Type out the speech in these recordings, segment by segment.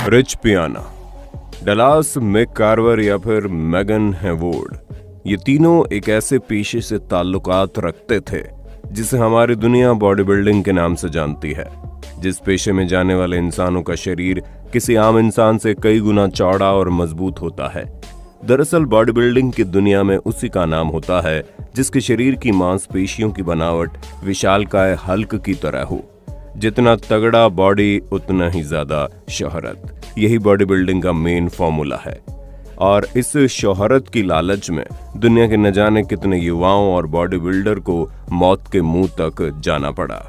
Rich पियाना, Dallas मैककार्वर या फिर मेगन हेवोर्ड, ये तीनों एक ऐसे पेशे से ताल्लुकात रखते थे जिसे हमारी दुनिया बॉडी बिल्डिंग के नाम से जानती है। जिस पेशे में जाने वाले इंसानों का शरीर किसी आम इंसान से कई गुना चौड़ा और मजबूत होता है। दरअसल बॉडी बिल्डिंग की दुनिया में उसी का नाम होता है जिसके शरीर की मांसपेशियों की बनावट विशालकाय हल्क की तरह हो। जितना तगड़ा बॉडी उतना ही ज्यादा शोहरत, यही बॉडी बिल्डिंग का मेन फॉर्मूला है। और इस शोहरत की लालच में दुनिया के न जाने कितने युवाओं और बॉडी बिल्डर को मौत के मुंह तक जाना पड़ा।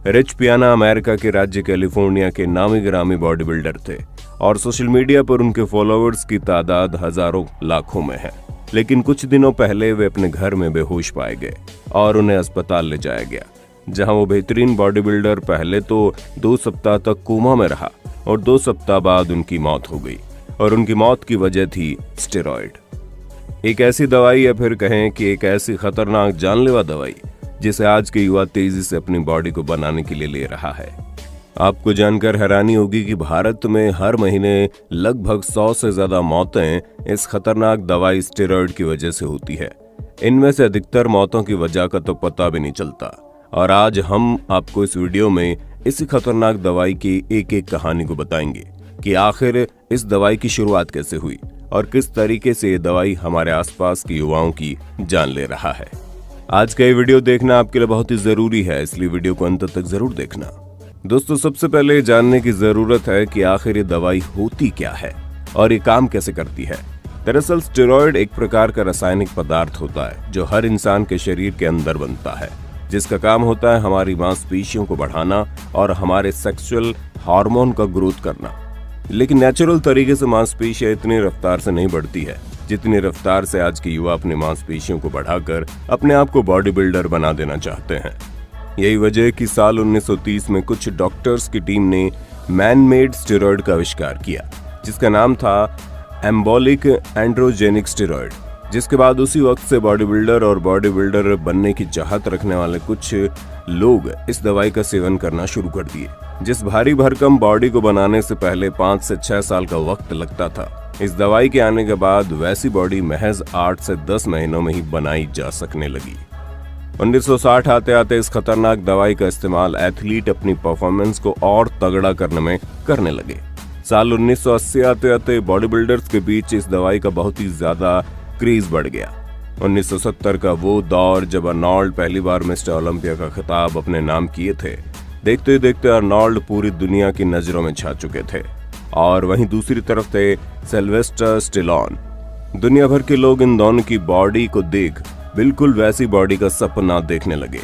रिच पियाना अमेरिका के राज्य कैलिफोर्निया के नामी गिरामी बॉडी बिल्डर थे और सोशल मीडिया पर उनके फॉलोअर्स की तादाद हजारों लाखों में है। लेकिन कुछ दिनों पहले वे अपने घर में बेहोश पाए गए और उन्हें अस्पताल ले जाया गया, जहां वो बेहतरीन बॉडी बिल्डर पहले तो 2 सप्ताह तक कोमा में रहा और 2 सप्ताह बाद उनकी मौत हो गई। और उनकी मौत की वजह थी स्टेरॉइड, एक ऐसी दवाई या फिर कहें कि एक ऐसी खतरनाक जानलेवा दवाई जिसे आज के युवा तेजी से अपनी बॉडी को बनाने के लिए ले रहा है। आपको जानकर हैरानी होगी कि भारत में हर महीने लगभग 100 से ज्यादा मौतें इस खतरनाक दवाई स्टेरॉइड की वजह से होती है। इनमें से अधिकतर मौतों की वजह का तो पता भी नहीं चलता। और आज हम आपको इस वीडियो में इसी खतरनाक दवाई की एक एक कहानी को बताएंगे कि आखिर इस दवाई की शुरुआत कैसे हुई और किस तरीके से ये दवाई हमारे आसपास के युवाओं की जान ले रहा है। आज का ये वीडियो देखना आपके लिए बहुत ही जरूरी है, इसलिए वीडियो को अंत तक जरूर देखना। दोस्तों, सबसे पहले जानने की जरूरत है कि आखिर ये दवाई होती क्या है और ये काम कैसे करती है। दरअसल स्टेरॉइड एक प्रकार का रासायनिक पदार्थ होता है जो हर इंसान के शरीर के अंदर बनता है, जिसका काम होता है हमारी मांसपेशियों को बढ़ाना और हमारे सेक्सुअल हार्मोन का ग्रोथ करना। लेकिन नेचुरल तरीके से मांसपेशियां इतनी रफ्तार से नहीं बढ़ती है जितनी रफ्तार से आज के युवा अपनी मांसपेशियों को बढ़ाकर अपने आप को बॉडी बिल्डर बना देना चाहते हैं। यही वजह है कि साल 1930 में कुछ डॉक्टर्स की टीम ने मैन मेड स्टेरॉइड का आविष्कार किया, जिसका नाम था एम्बोलिक एंड्रोजेनिक स्टेरॉइड। जिसके बाद उसी वक्त से बॉडी बिल्डर और बॉडी बिल्डर बनने की चाहत रखने वाले कुछ लोग इस दवाई का सेवन करना शुरू कर दिए। जिस भारी भरकम बॉडी को बनाने से पहले 5 से 6 साल का वक्त लगता था, इस दवाई के आने के बाद वैसी बॉडी महज 8 से 10 महीनों में ही बनाई जा सकने लगी। 1960 आते आते इस खतरनाक दवाई का इस्तेमाल एथलीट अपनी परफॉर्मेंस को और तगड़ा करने में करने लगे। साल 1980 आते आते बॉडी बिल्डर्स के बीच इस दवाई का बहुत ही ज्यादा क्रेज बढ़ गया। 1970 का वो दौर जब अर्नोल्ड पहली बार मिस्टर ओलंपिया का खिताब अपने नाम किए थे। देखते देखते अर्नोल्ड पूरी दुनिया की नजरों में छा चुके थे और वहीं दूसरी तरफ थे सिल्वेस्टर स्टेलोन। दुनिया भर के लोग इन दोनों की बॉडी को देख बिल्कुल वैसी बॉडी का सपना देखने लगे।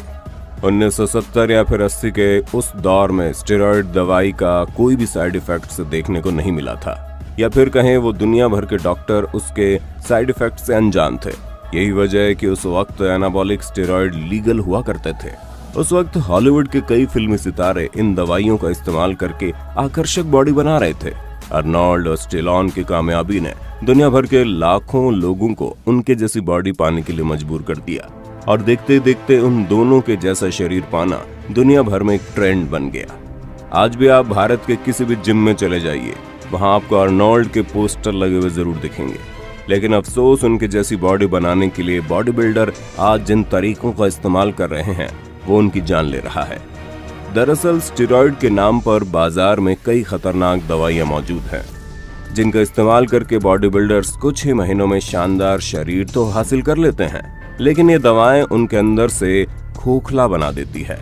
1970 या फिर 80 के उस दौर में स्टेरॉइड दवाई का कोई भी साइड इफेक्ट देखने को नहीं मिला था, या फिर कहें वो दुनिया भर के डॉक्टर उसके साइड इफेक्ट से अनजान थे। यही वजह है कि उस वक्त एनाबॉलिक स्टेरॉइड लीगल हुआ करते थे। उस वक्त हॉलीवुड के कई फिल्मी सितारे इन दवाइयों का इस्तेमाल करके आकर्षक बॉडी बना रहे थे। अर्नोल्ड और स्टेलोन की कामयाबी ने दुनिया भर के लाखों लोगों को उनके जैसी बॉडी पाने के लिए मजबूर कर दिया और देखते देखते उन दोनों के जैसा शरीर पाना दुनिया भर में एक ट्रेंड बन गया। आज भी आप भारत के किसी भी जिम में चले जाइए, वहां आपको अर्नोल्ड के पोस्टर लगे हुए जरूर दिखेंगे। लेकिन अफसोस, उनके जैसी बॉडी बनाने के लिए बॉडी बिल्डर आज जिन तरीकों का इस्तेमाल कर रहे हैं वो उनकी जान ले रहा है। दरअसल स्टेरॉइड के नाम पर बाजार में कई खतरनाक दवाइयां मौजूद हैं, जिनका इस्तेमाल करके बॉडी बिल्डर्स कुछ ही महीनों में शानदार शरीर तो हासिल कर लेते हैं, लेकिन ये दवाएं उनके अंदर से खोखला बना देती है।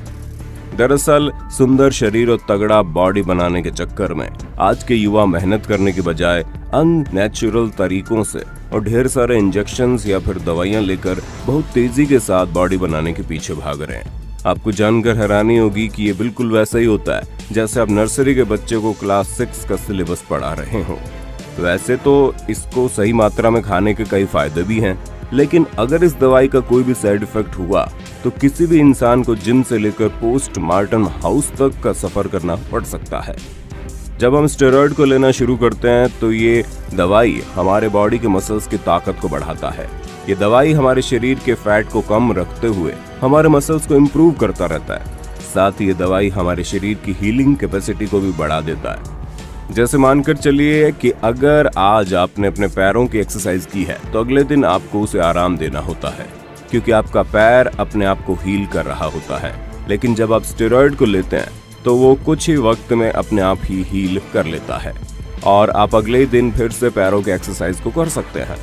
दरअसल सुंदर शरीर और तगड़ा बॉडी बनाने के चक्कर में आज के युवा मेहनत करने के बजाय अननेचुरल तरीकों से और ढेर सारे इंजेक्शंस या फिर दवाइयां लेकर बहुत तेजी के साथ बॉडी बनाने के पीछे भाग रहे हैं। आपको जानकर हैरानी होगी कि ये बिल्कुल वैसा ही होता है जैसे आप नर्सरी के बच्चे को क्लास 6 का सिलेबस पढ़ा रहे हो। वैसे तो इसको सही मात्रा में खाने के कई फायदे भी हैं, लेकिन अगर इस दवाई का कोई भी साइड इफेक्ट हुआ तो किसी भी इंसान को जिम से लेकर पोस्टमार्टम हाउस तक का सफर करना पड़ सकता है। जब हम स्टेरॉइड को लेना शुरू करते हैं तो ये दवाई हमारे बॉडी के मसल्स की ताकत को बढ़ाता है। ये दवाई हमारे शरीर के फैट को कम रखते हुए हमारे मसल्स को इम्प्रूव करता रहता है। साथ ही ये दवाई हमारे शरीर की हीलिंग कैपेसिटी को भी बढ़ा देता है। जैसे मानकर चलिए कि अगर आज आपने अपने पैरों की एक्सरसाइज की है तो अगले दिन आपको उसे आराम देना होता है, क्योंकि आपका पैर अपने आप को हील कर रहा होता है। लेकिन जब आप स्टेरॉइड को लेते हैं तो वो कुछ ही वक्त में अपने आप ही हील कर लेता है और आप अगले दिन फिर से पैरों के एक्सरसाइज को कर सकते हैं।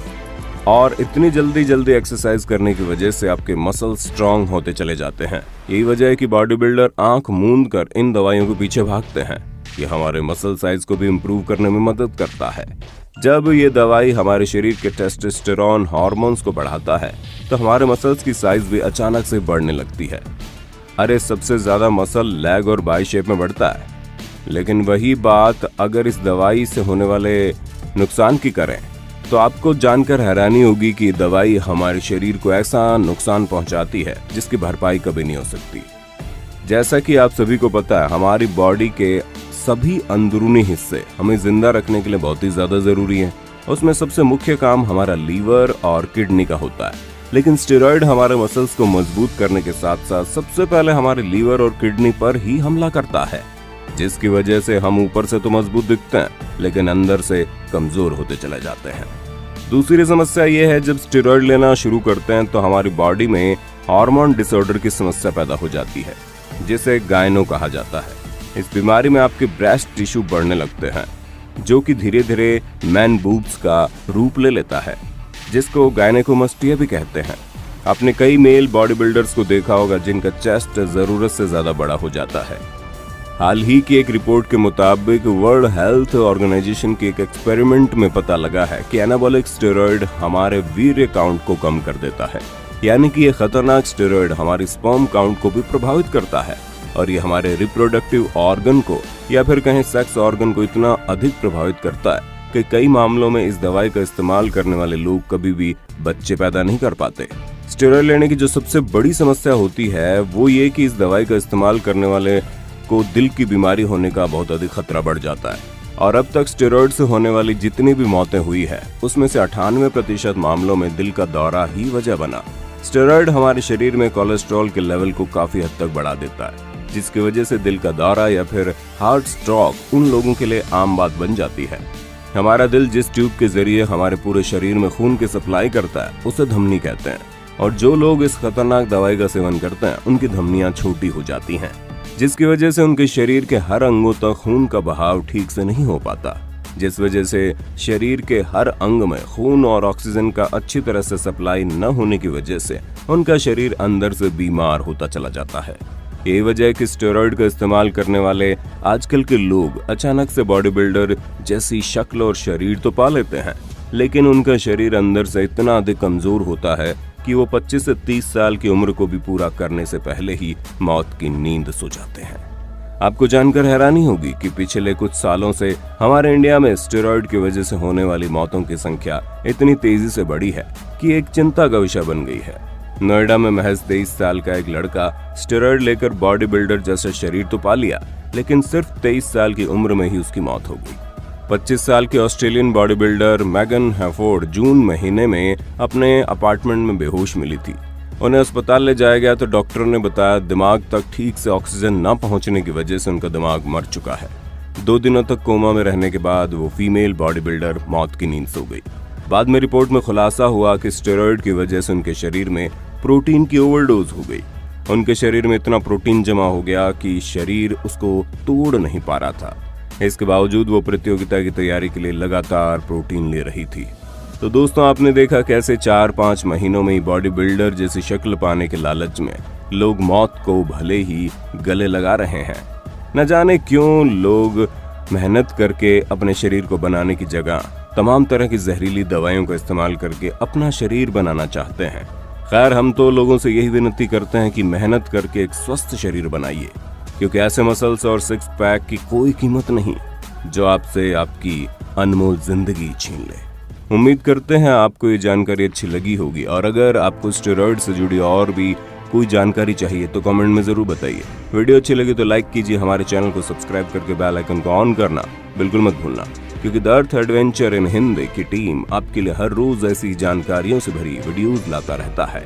और इतनी जल्दी एक्सरसाइज करने की वजह से आपके मसल स्ट्रांग होते चले जाते हैं। यही वजह है कि बॉडी बिल्डर आंख मूंद कर इन दवाइयों के पीछे भागते हैं। ये हमारे मसल साइज को भी इम्प्रूव करने में मदद करता है। जब ये दवाई हमारे शरीर के टेस्टोस्टेरोन हार्मोन्स को बढ़ाता है तो हमारे मसल्स की साइज भी अचानक से बढ़ने लगती है। अरे सबसे ज्यादा मसल लेग और बाई शेप में बढ़ता है। लेकिन वही बात अगर इस दवाई से होने वाले नुकसान की करें तो आपको जानकर हैरानी होगी कि दवाई हमारे शरीर को ऐसा नुकसान पहुंचाती है जिसकी भरपाई कभी नहीं हो सकती। जैसा कि आप सभी को पता है, हमारी बॉडी के सभी अंदरूनी हिस्से हमें जिंदा रखने के लिए बहुत ही ज्यादा जरूरी है। उसमें सबसे मुख्य काम हमारा लीवर और किडनी का होता है। लेकिन स्टेरॉइड हमारे मसल्स को मजबूत करने के साथ साथ सबसे पहले हमारे लीवर और किडनी पर ही हमला करता है, जिसकी वजह से हम ऊपर से तो मजबूत दिखते हैं लेकिन अंदर से कमजोर होते चले जाते हैं। दूसरी समस्या यह है, जब स्टेरॉइड लेना शुरू करते हैं तो हमारी बॉडी में हार्मोन डिसऑर्डर की समस्या पैदा हो जाती है, जिसे गायनो कहा जाता है। इस बीमारी में आपके ब्रेस्ट टिश्यू बढ़ने लगते हैं, जो कि धीरे धीरे मैन बूब्स का रूप ले लेता है, जिसको गायनेकोमास्टिया भी कहते हैं। आपने कई मेल बॉडी बिल्डर्स को देखा होगा जिनका चेस्ट जरूरत से ज्यादा बड़ा हो जाता है। हाल ही की एक रिपोर्ट के मुताबिक वर्ल्ड हेल्थ ऑर्गेनाइजेशन के एक एक्सपेरिमेंट में पता लगा है कि एनाबॉलिक स्टेरॉइड हमारे वीर्य काउंट को कम कर देता है। यानी कि ये खतरनाक स्टेरॉइड हमारी स्पर्म काउंट को भी प्रभावित करता है और ये हमारे रिप्रोडक्टिव ऑर्गन को या फिर कहें सेक्स ऑर्गन को इतना अधिक प्रभावित करता है कि कई मामलों में इस दवाई का इस्तेमाल करने वाले लोग कभी भी बच्चे पैदा नहीं कर पाते। स्टेरॉइड लेने की जो सबसे बड़ी समस्या होती है वो ये कि इस दवाई का इस्तेमाल करने वाले को दिल की बीमारी होने का बहुत अधिक खतरा बढ़ जाता है। और अब तक स्टेरॉइड से होने वाली जितनी भी मौतें हुई है उसमें से 98% मामलों में दिल का दौरा ही वजह बना। स्टेरॉइड हमारे शरीर में कोलेस्ट्रॉल के लेवल को काफी हद तक बढ़ा देता है, जिसकी वजह से दिल का दौरा या फिर हार्ट स्ट्रोक उन लोगों के लिए आम बात बन जाती है। हमारा दिल जिस ट्यूब के जरिए हमारे पूरे शरीर में खून की सप्लाई करता है उसे धमनी कहते हैं, और जो लोग इस खतरनाक दवाई का सेवन करते हैं उनकी धमनियां छोटी हो जाती हैं, जिसकी वजह से उनके शरीर के हर अंगों तक खून का बहाव ठीक से नहीं हो पाता, जिस वजह से शरीर के हर अंग में खून और ऑक्सीजन का अच्छी तरह से सप्लाई न होने की वजह से उनका शरीर अंदर से बीमार होता चला जाता है। यही वजह है कि स्टेरॉइड का इस्तेमाल करने वाले आजकल के लोग अचानक से बॉडी बिल्डर जैसी शक्ल और शरीर तो पा लेते हैं, लेकिन उनका शरीर अंदर से इतना अधिक कमजोर होता है कि वो 25 से 30 साल की उम्र को भी पूरा करने से पहले ही मौत की नींद सो जाते हैं। आपको जानकर हैरानी होगी कि पिछले कुछ सालों से हमारे इंडिया में स्टेरॉइड की वजह से होने वाली मौतों की संख्या इतनी तेजी से बढ़ी है कि एक चिंता का विषय बन गई है। नोएडा में महज 23 साल का एक लड़का स्टेरॉइड लेकर बॉडी बिल्डर जैसा शरीर तो पा लिया, लेकिन सिर्फ 23 साल की उम्र में ही उसकी मौत हो गई। 25 साल की ऑस्ट्रेलियन बॉडी बिल्डर मैगन हैफोर्ड जून महीने में अपने अपार्टमेंट में बेहोश मिली थी। उन्हें अस्पताल ले जाया गया तो डॉक्टरों ने बताया दिमाग तक ठीक से ऑक्सीजन न पहुंचने की वजह से उनका दिमाग मर चुका है। 2 दिनों तक कोमा में रहने के बाद वो फीमेल बॉडी बिल्डर मौत की नींद सो गई। बाद में रिपोर्ट में खुलासा हुआ कि स्टेरॉइड की वजह से उनके शरीर में प्रोटीन की ओवरडोज हो गई। उनके शरीर में इतना प्रोटीन जमा हो गया कि शरीर उसको तोड़ नहीं पा रहा था। इसके बावजूद वो प्रतियोगिता की तैयारी के लिए लगातार प्रोटीन ले रही थी। तो दोस्तों, आपने देखा कैसे 4-5 महीनों में ही बॉडी बिल्डर जैसी शक्ल पाने के लालच में लोग मौत को भले ही गले लगा रहे हैं। न जाने क्यों लोग मेहनत करके अपने शरीर को बनाने की जगह तमाम तरह की जहरीली दवाइयों का इस्तेमाल करके अपना शरीर बनाना चाहते हैं। खैर, हम तो लोगों से यही विनती करते हैं कि मेहनत करके एक स्वस्थ शरीर बनाइए, क्योंकि ऐसे मसल्स और 6 पैक की कोई कीमत नहीं जो आपसे आपकी अनमोल जिंदगी छीन ले। उम्मीद करते हैं आपको ये जानकारी अच्छी लगी होगी, और अगर आपको स्टेरॉइड से जुड़ी और भी कोई जानकारी चाहिए तो कमेंट में जरूर बताइए। वीडियो अच्छी लगी तो लाइक कीजिए, हमारे चैनल को सब्सक्राइब करके बेल आइकन को ऑन करना बिल्कुल मत भूलना, क्योंकि the earth adventure in Hindi की टीम आपके लिए हर रोज ऐसी जानकारियों से भरी वीडियोज लाता रहता है।